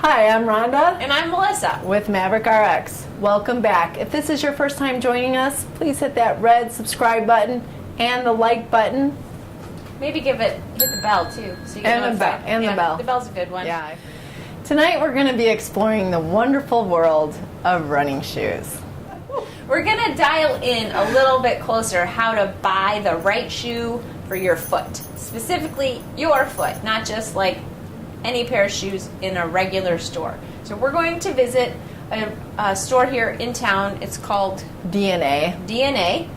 Hi, I'm Rhonda. And I'm Melissa. With MaverickRx. Welcome back. If this is your first time joining us, please hit that red subscribe button and the like button. Maybe hit the bell too. So you get notified. The bell. The bell's a good one. Yeah. Tonight we're going to be exploring the wonderful world of running shoes. We're going to dial in a little bit closer how to buy the right shoe for your foot. Specifically your foot, not just like any pair of shoes in a regular store. So we're going to visit a store here in town. It's called DNA.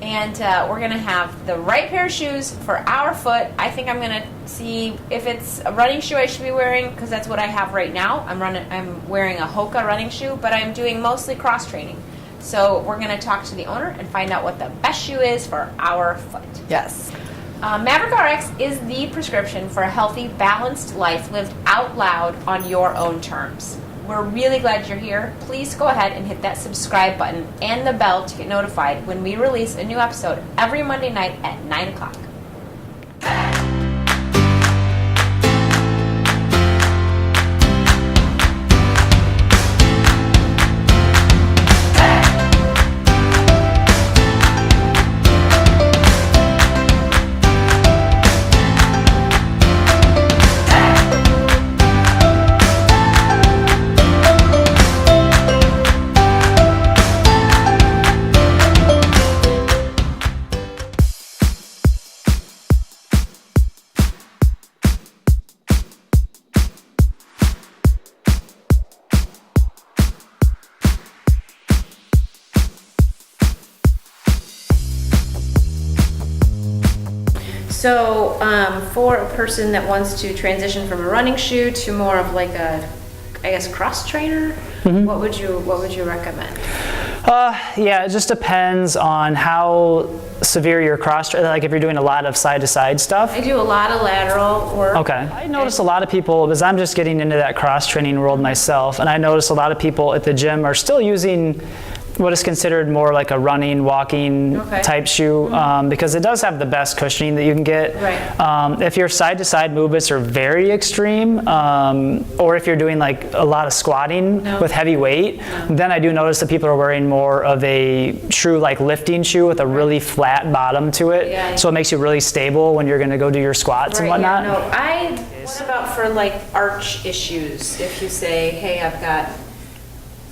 And we're going to have the right pair of shoes for our foot. I think I'm going to see if it's a running shoe I should be wearing, because that's what I have right now. I'm wearing a Hoka running shoe, but I'm doing mostly cross training. So we're going to talk to the owner and find out what the best shoe is for our foot. Yes. MaverickRx is the prescription for a healthy, balanced life lived out loud on your own terms. We're really glad you're here. Please go ahead and hit that subscribe button and the bell to get notified when we release a new episode every Monday night at 9 o'clock. So for a person that wants to transition from a running shoe to more of like a, I guess, cross trainer, what would you recommend? Yeah, it just depends on how severe your like if you're doing a lot of side-to-side stuff. I do a lot of lateral work. Okay. I notice a lot of people, because I'm just getting into that cross-training world myself, and I notice a lot of people at the gym are still using what is considered more like a running, walking type shoe, because it does have the best cushioning that you can get. Right. If your side-to-side movements are very extreme, or if you're doing like a lot of squatting with heavy weight, then I do notice that people are wearing more of a true like lifting shoe with a really flat bottom to it, so it makes you really stable when you're going to go do your squats and whatnot. Yeah, no, what about for like arch issues? If you say, hey,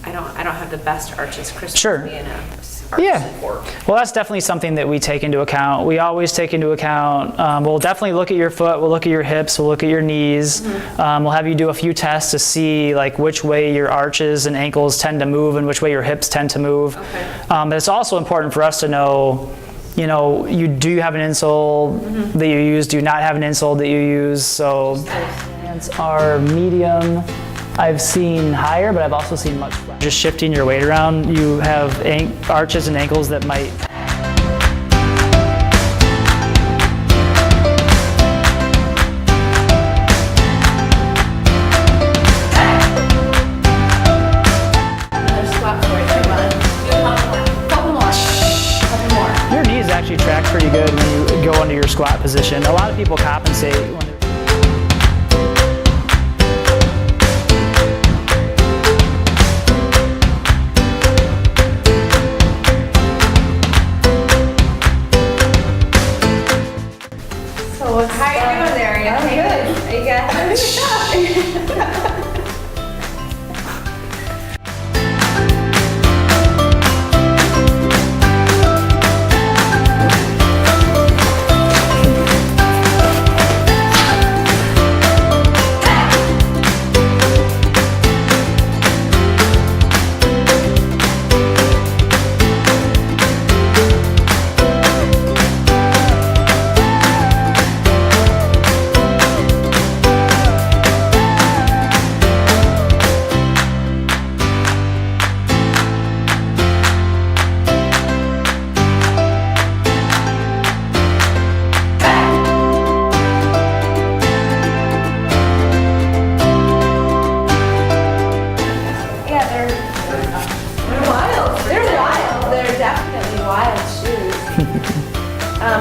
I don't have the best arches. Sure. Support. Well, that's definitely something that we take into account. We always take into account, we'll definitely look at your foot, we'll look at your hips, we'll look at your knees. We'll have you do a few tests to see like which way your arches and ankles tend to move and which way your hips tend to move. But it's also important for us to know, do you have an insole that you use? Do you not have an insole that you use? So hands are medium. I've seen higher, but I've also seen much flatter. Just shifting your weight around, you have arches and ankles that might. Another squat for it, do a couple more. Your knees actually track pretty good when you go into your squat position. A lot of people compensate when they're How are you doing there? Are you good?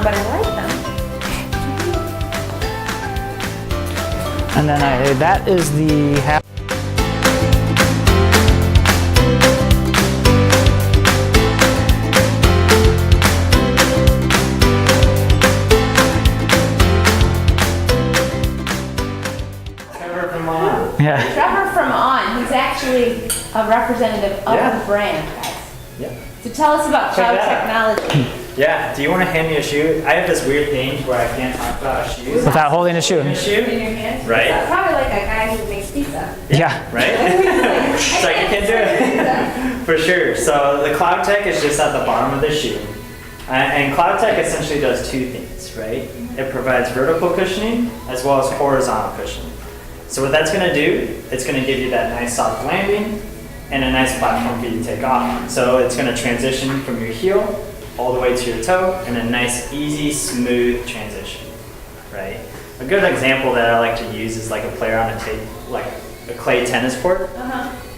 But I like them. And then that is the half. Trevor from On. Yeah. Trevor from On. He's actually a representative of Yeah. the brand, guys. Yeah. So tell us about Check cloud it out. technology. Yeah. Do you want to hand me a shoe? I have this weird thing where I can't talk about shoes. Without holding a shoe. A shoe? In your hands? Right. That's probably like a guy who makes pizza. Yeah. Right? It's like you can do it. For sure. So the Cloud Tech is just at the bottom of the shoe. And Cloud Tech essentially does two things, right? It provides vertical cushioning as well as horizontal cushioning. So what that's going to do, it's going to give you that nice soft landing and a nice platform for you to take off. So it's going to transition from your heel all the way to your toe in a nice, easy, smooth transition, right? A good example that I like to use is like a player on a clay tennis court.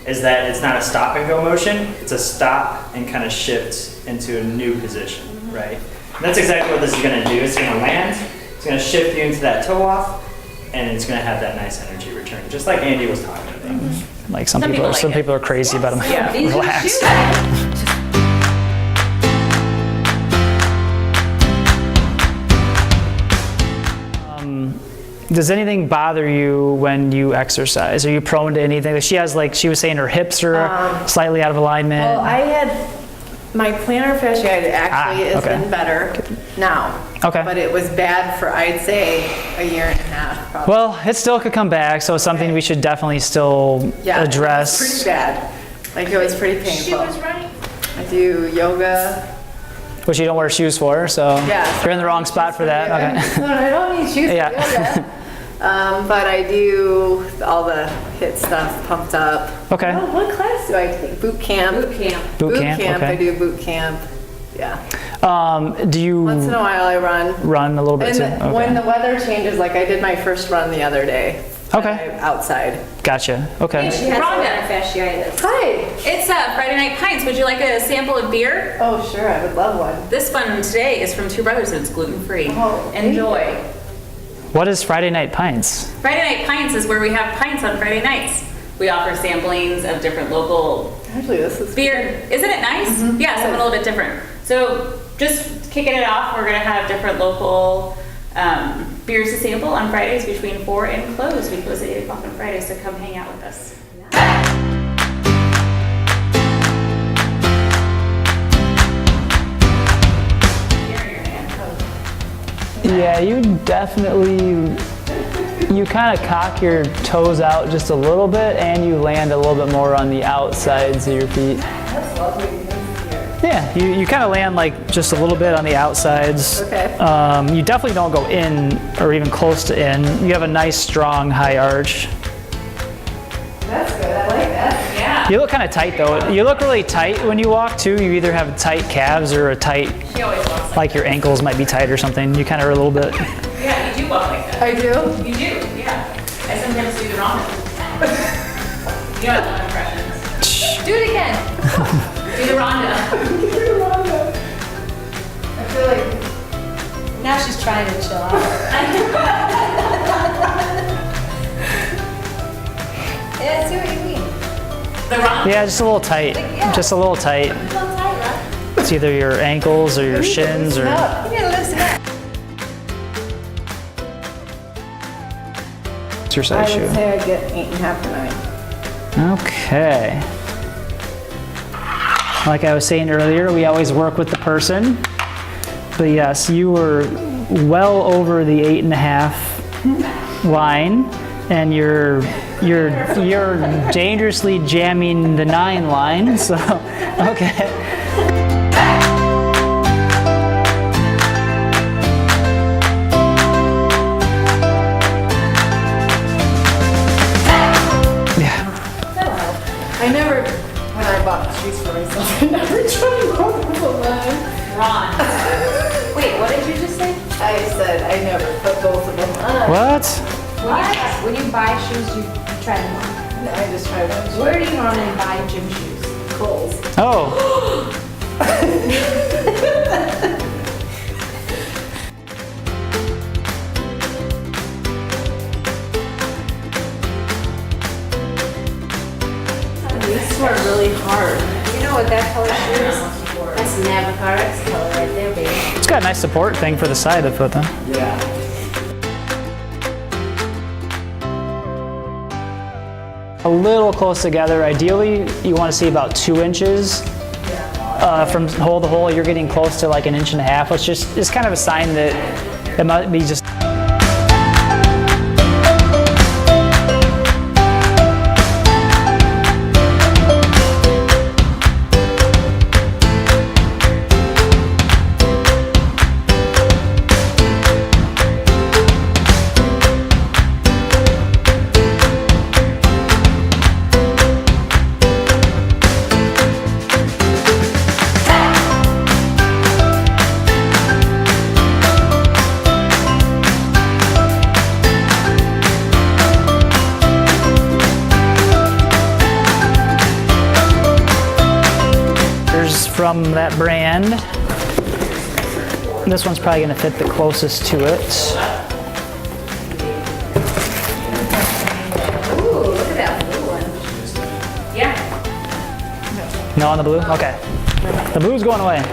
Is that it's not a stop and go motion, it's a stop and kind of shift into a new position, right? And that's exactly what this is going to do. It's going to land, it's going to shift you into that toe off, and it's going to have that nice energy return, just like Andy was talking about. Like some people like it. people are crazy about them. Yeah, these are Relax. shoes. Does anything bother you when you exercise? Are you prone to anything? She has she was saying her hips are slightly out of alignment. Well, I had my plantar fasciitis actually is okay. been better now. Okay. But it was bad for, I'd say, a year and a half probably. Well, it still could come back, so it's something we should definitely still Yeah, address. it was pretty bad. Like it was pretty She painful. was running. I do yoga. Which you don't wear shoes for, so Yeah. you're in the wrong spot for that. Okay. No, I don't need shoes Yeah. for yoga. But I do all the HIIT stuff, pumped up. Okay. Oh, what class do I take? Boot camp. Boot camp, I okay. do boot camp. Yeah. Do you Once in a while I run. run a little bit too? And when the weather changes, like I did my first run the other day. Okay. Outside. Gotcha. Okay. She has Rhonda. fasciitis. Hi. It's Friday Night Pints. Would you like a sample of beer? Oh, sure. I would love one. This one today is from Two Brothers and it's gluten-free. Oh, thank Enjoy. What is Friday Night Pints? Friday Night Pints is where we have pints on Friday nights. We offer samplings of different local Actually, this is beer. Isn't it nice? Yeah, something a little bit different. So just kicking it off, we're gonna have different local beers to sample on Fridays between 4 and close. We close at 8 o'clock on Fridays, so come hang out with us. Yeah, you definitely, you kind of cock your toes out just a little bit and you land a little bit more on the outsides of your feet. That's lovely. Yeah, you kind of land just a little bit on the outsides. Okay. You definitely don't go in or even close to in. You have a nice, strong, high arch. That's good. I like that. Yeah. You look kind of tight though. You look really tight when you walk too. You either have tight calves or a tight, She always walks like your ankles might be tight or something. You kind of are a little bit. Yeah, you do walk like that. I do. You do, yeah. I sometimes do the wrong one. You know I love impressions. Do it again. Do the Rhonda. I feel like Now she's trying to chill out. Yeah, I see what you mean. The Rhonda. Yeah, just a little tight. Just a little tight. A little tight, right? It's either your ankles or your shins or. You need to loosen up. Exercise I would shoe. say I get 8.5 to 9. Okay. Like I was saying earlier, we always work with the person. But yes, you were well over the 8.5 line, and you're dangerously jamming the 9 line. So, okay. I never, when I bought shoes for myself, I never tried multiple lines. Ron. Wait, what did you just say? I said I never put both of them on. What? When you buy shoes, you try them on. I just tried one. Where do you normally buy gym shoes? Kohl's. Oh. These were really hard. You know what that color shoe is? That's MaverickRx color right there, baby. It's got a nice support thing for the side of the foot, though. Yeah. A little close together. Ideally, you want to see about 2 inches from hole to hole. You're getting close to like 1.5 inches. It's kind of a sign that it might be just. From that brand. This one's probably going to fit the closest to it. Ooh, look at that blue one. Yeah. No on the blue? Okay. The blue's going away.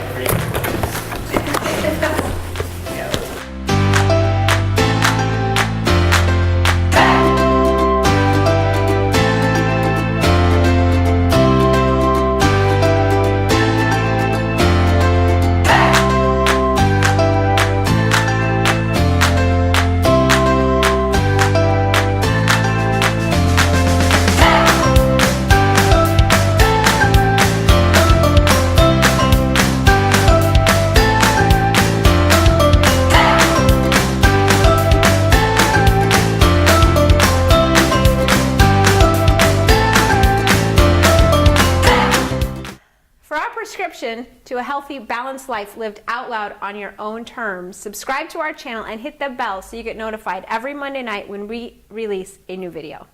Prescription to a healthy, balanced life lived out loud on your own terms. Subscribe to our channel and hit the bell so you get notified every Monday night when we release a new video.